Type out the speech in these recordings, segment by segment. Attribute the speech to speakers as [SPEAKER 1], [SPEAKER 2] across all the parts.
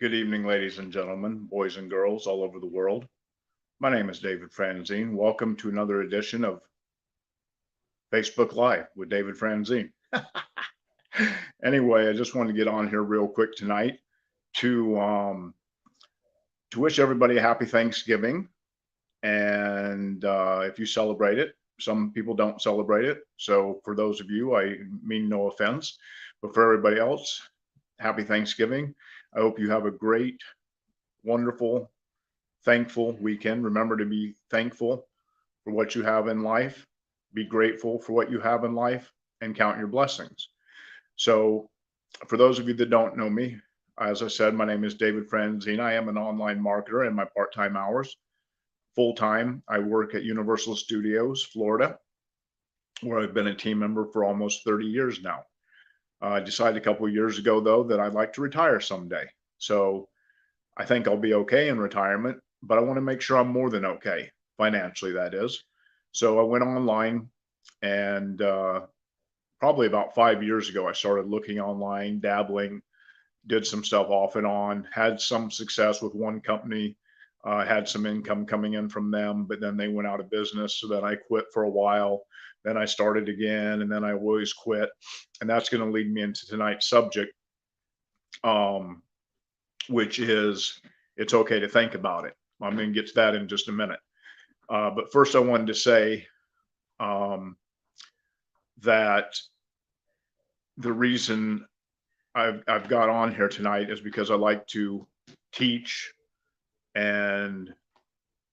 [SPEAKER 1] Good evening, ladies and gentlemen, boys and girls all over the world. My name is David Franzine. Welcome to another edition of Facebook Live with David Franzine. Anyway, I just wanted to get on here real quick tonight to um, to wish everybody a happy Thanksgiving. And if you celebrate it, some people don't celebrate it. So for those of you, I mean no offense, but for everybody else, happy Thanksgiving. I hope you have a great, wonderful, thankful weekend. Remember to be thankful for what you have in life, be grateful for what you have in life, and count your blessings. So, for those of you that don't know me, as I said, my name is David Franzine. I am an online marketer in my part time hours. Full time, I work at Universal Studios, Florida, where I've been a team member for almost 30 years now. I decided a couple of years ago, though, that I'd like to retire someday. So, I think I'll be okay in retirement, but I want to make sure I'm more than okay, financially, that is. So I went online and probably about 5 years ago, I started looking online, dabbling, did some stuff off and on, had some success with one company, had some income coming in from them, but then they went out of business. So then I quit for a while. Then I started again, and then I always quit. And that's going to lead me into tonight's subject, um, which is it's okay to think about it. I'm going to get to that in just a minute. But first, I wanted to say um, that the reason I've got on here tonight is because I like to teach and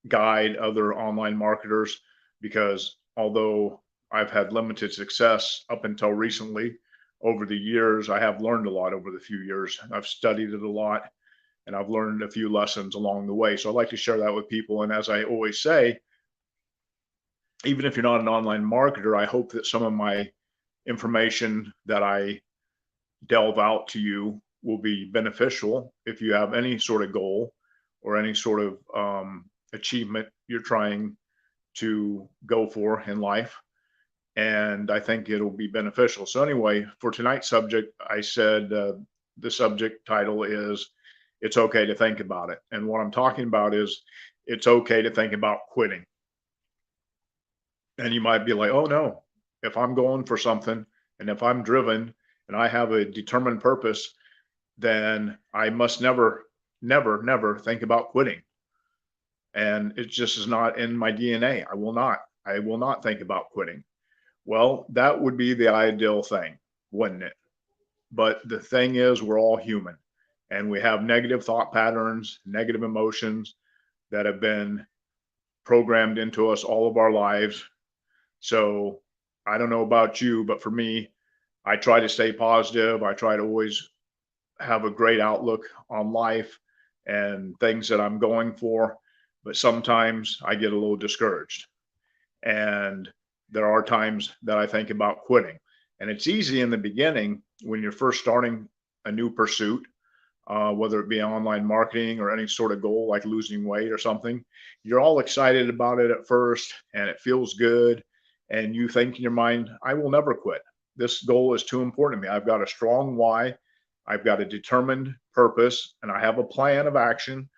[SPEAKER 1] guide other online marketers. Because although I've had limited success up until recently, over the years, I have learned a lot over the few years. I've studied it a lot and I've learned a few lessons along the way. So I like to share that with people. And as I always say, even if you're not an online marketer, I hope that some of my information that I delve out to you will be beneficial if you have any sort of goal or any sort of achievement you're trying to go for in life. And I think it'll be beneficial. So, anyway, for tonight's subject, I said the subject title is It's Okay to Think About It. And what I'm talking about is it's okay to think about quitting. And you might be like, oh no, if I'm going for something and if I'm driven and I have a determined purpose, then I must never, never, never think about quitting. And it just is not in my DNA. I will not think about quitting. Well, that would be the ideal thing, wouldn't it? But the thing is, we're all human and we have negative thought patterns, negative emotions that have been programmed into us all of our lives. So I don't know about you, but for me, I try to stay positive. I try to always have a great outlook on life and things that I'm going for. But sometimes I get a little discouraged. And there are times that I think about quitting. And it's easy in the beginning when you're first starting a new pursuit, whether it be online marketing or any sort of goal like losing weight or something. You're all excited about it at first and it feels good. And you think in your mind, I will never quit. This goal is too important to me. I've got a strong why. I've got a determined purpose and I have a plan of action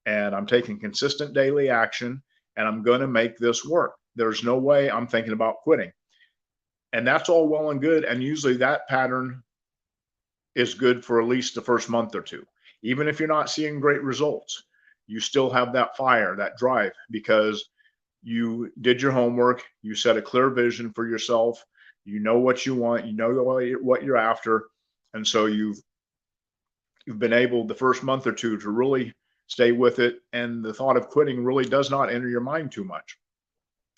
[SPEAKER 1] and I'm taking consistent daily action and I'm going to make this work. There's no way I'm thinking about quitting. And that's all well and good. And usually that pattern is good for at least the first month or two. Even if you're not seeing great results, you still have that fire, that drive, because you did your homework, you set a clear vision for yourself, you know what you want, you know what you're after. And so you've been able the first month or two to really stay with it. And the thought of quitting really does not enter your mind too much.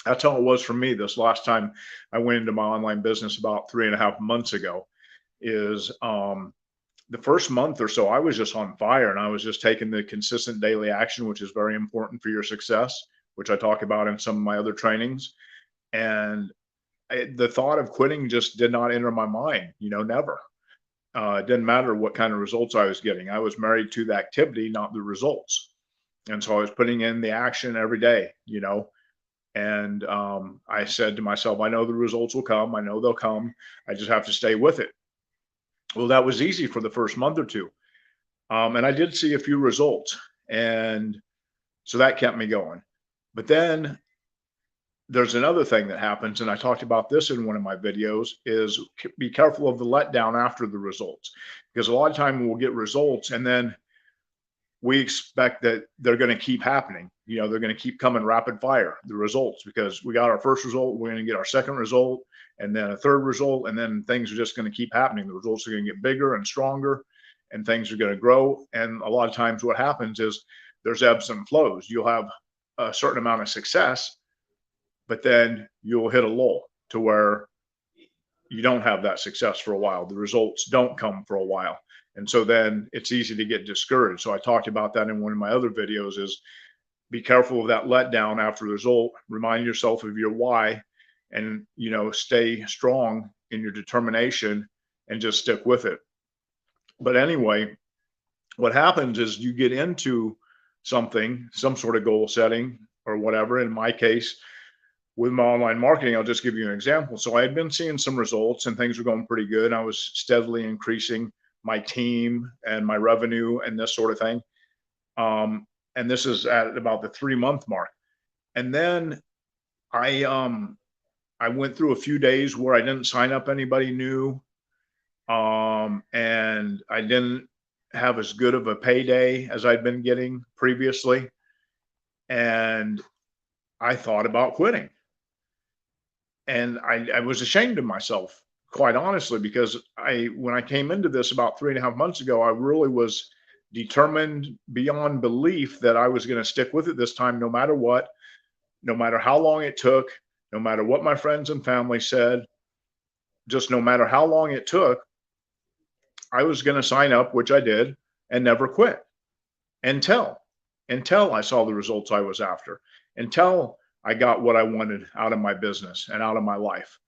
[SPEAKER 1] That's how it was for me this last time I went into my online business about 3.5 months ago. Is the first month or so, I was just on fire and I was just taking the consistent daily action, which is very important for your success, which I talk about in some of my other trainings. And the thought of quitting just did not enter my mind, never. It didn't matter what kind of results I was getting. I was married to the activity, not the results. And so I was putting in the action every day, and I said to myself, I know the results will come. I know they'll come. I just have to stay with it. Well, that was easy for the first month or two. And I did see a few results. And so that kept me going. But then there's another thing that happens, and I talked about this in one of my videos, is be careful of the letdown after the results. Because a lot of time we'll get results and then we expect that they're going to keep happening. You know, they're going to keep coming rapid fire, the results, because we got our first result, we're going to get our second result, and then a third result, and then things are just going to keep happening. The results are going to get bigger and stronger, and things are going to grow. And a lot of times what happens is there's ebbs and flows. You'll have a certain amount of success, but then you'll hit a lull to where you don't have that success for a while. The results don't come for a while. And so then it's easy to get discouraged. So I talked about that in one of my other videos, is be careful of that letdown after the result. Remind yourself of your why, and, you know, stay strong in your determination and just stick with it. But anyway, what happens is you get into something, some sort of goal setting or whatever. In my case, with my online marketing, I'll just give you an example. So I had been seeing some results and things were going pretty good. I was steadily increasing my team and my revenue and this sort of thing. And this is at about the 3-month mark. And then I went through a few days where I didn't sign up anybody new. And I didn't have as good of a payday as I'd been getting previously. And I thought about quitting. And I was ashamed of myself, quite honestly, because when I came into this about 3.5 months ago, I really was determined beyond belief that I was going to stick with it this time, no matter what, no matter how long it took, no matter what my friends and family said, just no matter how long it took, I was going to sign up, which I did, and never quit until I saw the results I was after, until I got what I wanted out of my business and out of my life.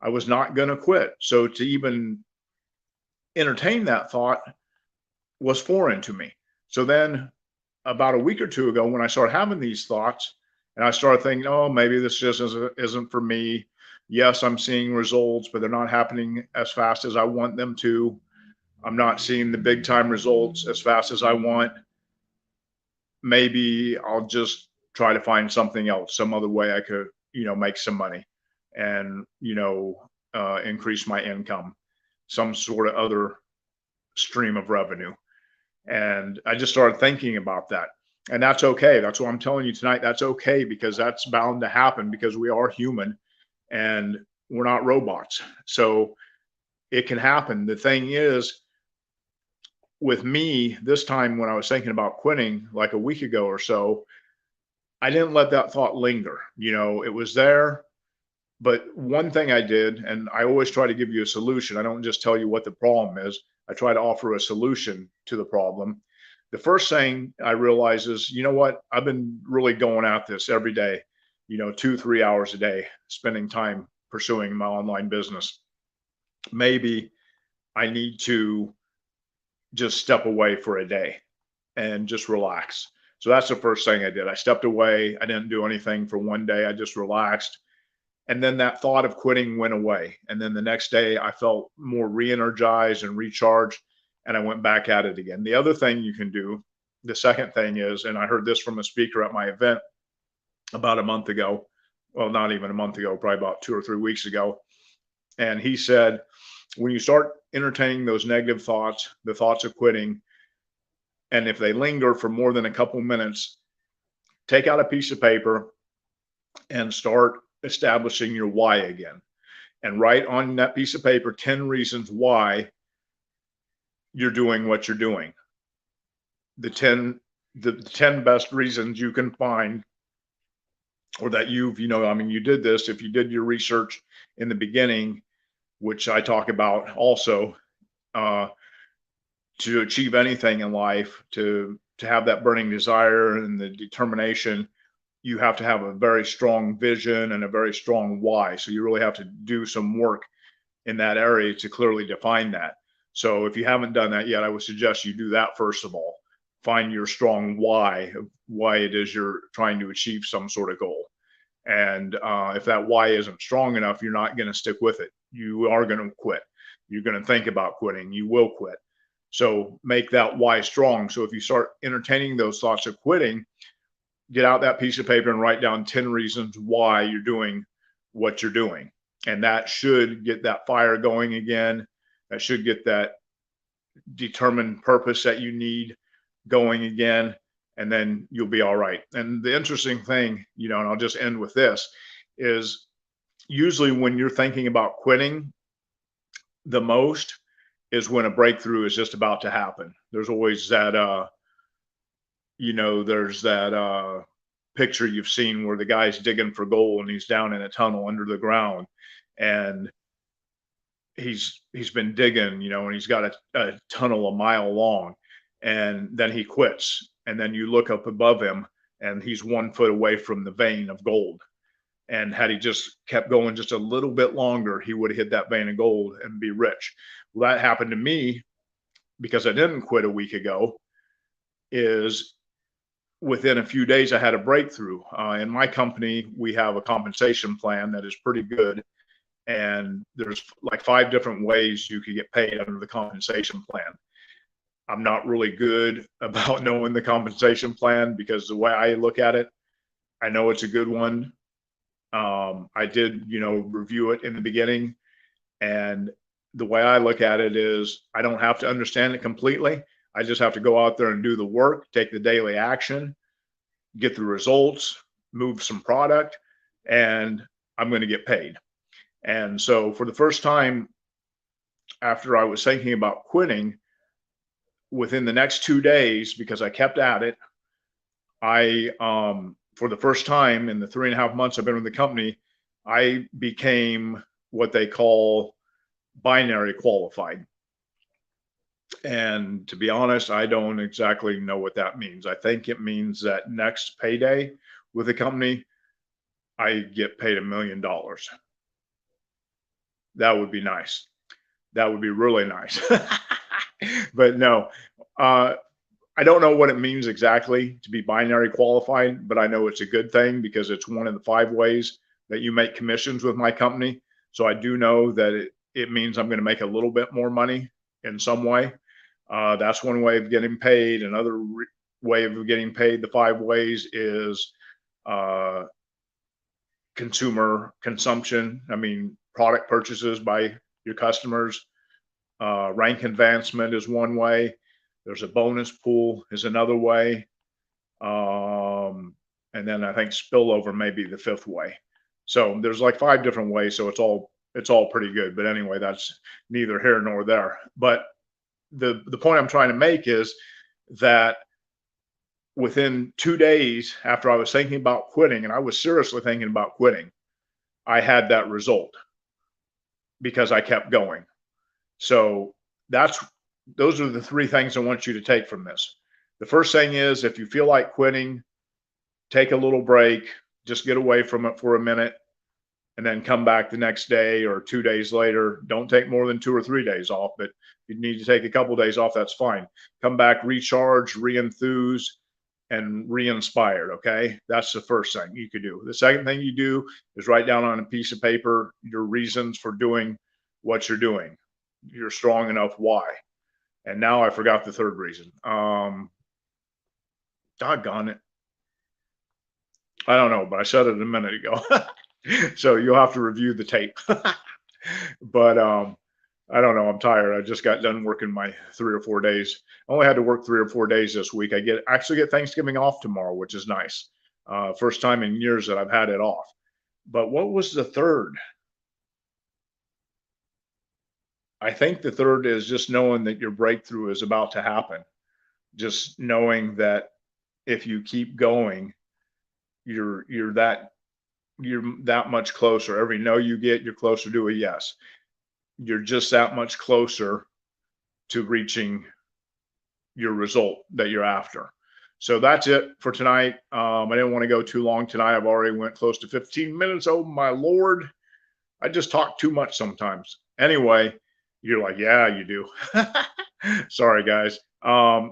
[SPEAKER 1] I was not going to quit. So to even entertain that thought was foreign to me. So then about a week or two ago, when I started having these thoughts and I started thinking, oh, maybe this just isn't for me. Yes, I'm seeing results, but they're not happening as fast as I want them to. I'm not seeing the big time results as fast as I want. Maybe I'll just try to find something else, some other way I could, you know, make some money and, you know, increase my income, some sort of other stream of revenue. And I just started thinking about that. And that's okay. That's what I'm telling you tonight. That's okay, because that's bound to happen, because we are human and we're not robots. So it can happen. The thing is, with me, this time when I was thinking about quitting like a week ago or so, I didn't let that thought linger. You know, it was there. But one thing I did, and I always try to give you a solution. I don't just tell you what the problem is. I try to offer a solution to the problem. The first thing I realize is, you know what? I've been really going at this every day, you know, 2, 3 hours a day, spending time pursuing my online business. Maybe I need to just step away for a day and just relax. So that's the first thing I did. I stepped away. I didn't do anything for one day. I just relaxed. And then that thought of quitting went away. And then the next day I felt more re-energized and recharged, and I went back at it again. The other thing you can do, the second thing is, and I heard this from a speaker at my event about a month ago, well, not even a month ago, probably about 2 or 3 weeks ago. And he said, when you start entertaining those negative thoughts, the thoughts of quitting, and if they linger for more than a couple minutes, take out a piece of paper and start establishing your why again. And write on that piece of paper 10 reasons why you're doing what you're doing. The 10 best reasons you can find, or that you've, you know, I mean, you did this, if you did your research in the beginning, which I talk about also, to achieve anything in life, to have that burning desire and the determination, you have to have a very strong vision and a very strong why. So you really have to do some work in that area to clearly define that. So if you haven't done that yet, I would suggest you do that first of all. Find your strong why it is you're trying to achieve some sort of goal. And if that why isn't strong enough, you're not going to stick with it. You are going to quit. You're going to think about quitting. You will quit. So make that why strong. So if you start entertaining those thoughts of quitting, get out that piece of paper and write down 10 reasons why you're doing what you're doing. And that should get that fire going again. That should get that determined purpose that you need going again. And then you'll be all right. And the interesting thing, and I'll just end with this, is usually when you're thinking about quitting the most is when a breakthrough is just about to happen. There's always that, there's that picture you've seen where the guy's digging for gold and he's down in a tunnel under the ground, and he's been digging, and he's got a tunnel a mile long, and then he quits. And then you look up above him and he's 1 foot away from the vein of gold. And had he just kept going just a little bit longer, he would have hit that vein of gold and be rich. Well, that happened to me because I didn't quit a week ago. Is within a few days, I had a breakthrough. In my company, we have a compensation plan that is pretty good. And there's like 5 different ways you could get paid under the compensation plan. I'm not really good about knowing the compensation plan because the way I look at it, I know it's a good one. I did, review it in the beginning, and the way I look at it is I don't have to understand it completely. I just have to go out there and do the work, take the daily action, get the results, move some product, and I'm going to get paid. And so for the first time, after I was thinking about quitting, within the next 2 days, because I kept at it, for the first time in the 3.5 months I've been with the company, I became what they call binary qualified. And to be honest, I don't exactly know what that means. I think it means that next payday with the company, I get paid $1 million. That would be nice. That would be really nice. But no, I don't know what it means exactly to be binary qualified, but I know it's a good thing because it's one of the 5 ways that you make commissions with my company. So I do know that it means I'm going to make a little bit more money in some way. That's one way of getting paid. Another way of getting paid, the 5 ways, is consumer consumption. I mean, product purchases by your customers. Rank advancement is one way. There's a bonus pool is another way. And then I think spillover may be the 5th way. So there's like 5 different ways. So it's all pretty good. But anyway, that's neither here nor there. But the point I'm trying to make is that within 2 days after I was thinking about quitting, and I was seriously thinking about quitting, I had that result because I kept going. So those are the 3 things I want you to take from this. The first thing is, if you feel like quitting, take a little break, just get away from it for a minute, and then come back the next day or 2 days later. Don't take more than 2 or 3 days off, but if you need to take a couple of days off, that's fine. Come back, recharge, re-enthuse, and re-inspired. Okay. That's the first thing you could do. The second thing you do is write down on a piece of paper your reasons for doing what you're doing. You're strong enough why. And now I forgot the 3rd reason. Doggone it. I don't know, but I said it a minute ago. So you'll have to review the tape. But I don't know. I'm tired. I just got done working my 3 or 4 days. I only had to work 3 or 4 days this week. I actually get Thanksgiving off tomorrow, which is nice. First time in years that I've had it off. But what was the 3rd? I think the 3rd is just knowing that your breakthrough is about to happen. Just knowing that if you keep going, you're that much closer. Every no you get, you're closer to a yes. You're just that much closer to reaching your result that you're after. So that's it for tonight. I didn't want to go too long tonight. I've already went close to 15 minutes. Oh my Lord. I just talk too much sometimes. Anyway, you're like, yeah, you do. Sorry, guys.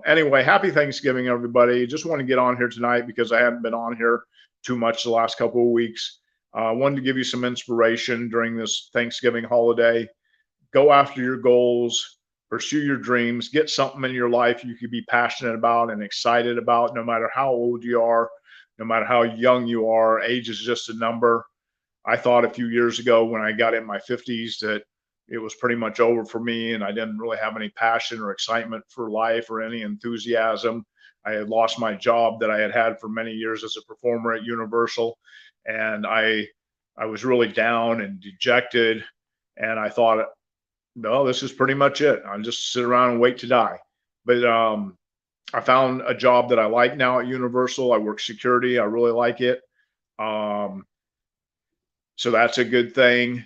[SPEAKER 1] Anyway, happy Thanksgiving, everybody. Just want to get on here tonight because I haven't been on here too much the last couple of weeks. Wanted to give you some inspiration during this Thanksgiving holiday. Go after your goals. pursue your dreams, get something in your life you could be passionate about and excited about, no matter how old you are, no matter how young you are. Age is just a number. I thought a few years ago when I got in my 50s that it was pretty much over for me and I didn't really have any passion or excitement for life or any enthusiasm. I had lost my job that I had had for many years as a performer at Universal, and I was really down and dejected, and I thought, no, this is pretty much it. I'll just sit around and wait to die. But I found a job that I like now at Universal. I work security. I really like it. Um, so that's a good thing.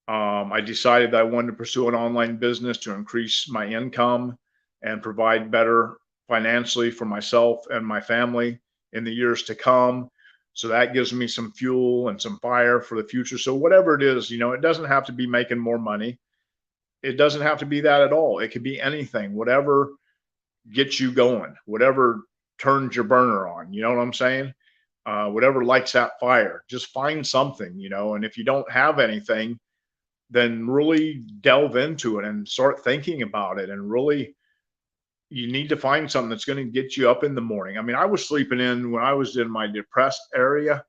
[SPEAKER 1] I decided that I wanted to pursue an online business to increase my income and provide better financially for myself and my family in the years to come. So that gives me some fuel and some fire for the future. So whatever it is, it doesn't have to be making more money. It doesn't have to be that at all. It could be anything, whatever gets you going, whatever turns your burner on. You know what I'm saying? Whatever lights that fire, just find something, and if you don't have anything, then really delve into it and start thinking about it. And really, you need to find something that's going to get you up in the morning. I mean, I was sleeping in when I was in my depressed area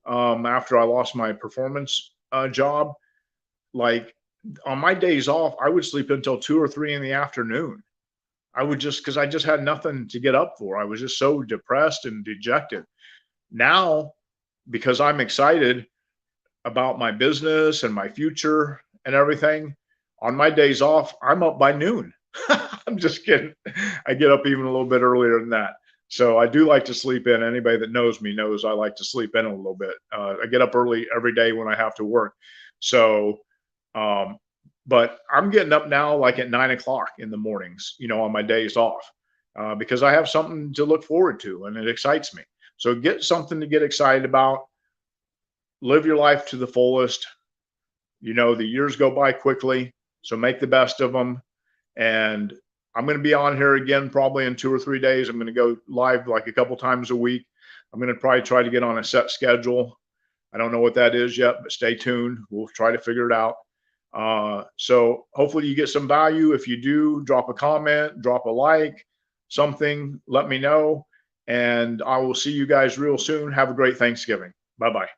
[SPEAKER 1] after I lost my performance job. Like on my days off, I would sleep until 2 or 3 in the afternoon. I would just, because I just had nothing to get up for. I was just so depressed and dejected. Now, because I'm excited about my business and my future and everything, on my days off, I'm up by noon. I'm just kidding. I get up even a little bit earlier than that. So I do like to sleep in. Anybody that knows me knows I like to sleep in a little bit. I get up early every day when I have to work. So, but I'm getting up now like at 9 o'clock in the mornings, on my days off, because I have something to look forward to and it excites me. So get something to get excited about. Live your life to the fullest. The years go by quickly, so make the best of them. And I'm going to be on here again probably in 2 or 3 days. I'm going to go live like a couple times a week. I'm going to probably try to get on a set schedule. I don't know what that is yet, but stay tuned. We'll try to figure it out. So hopefully you get some value. If you do, drop a comment, drop a like, something, let me know. And I will see you guys real soon. Have a great Thanksgiving. Bye-bye.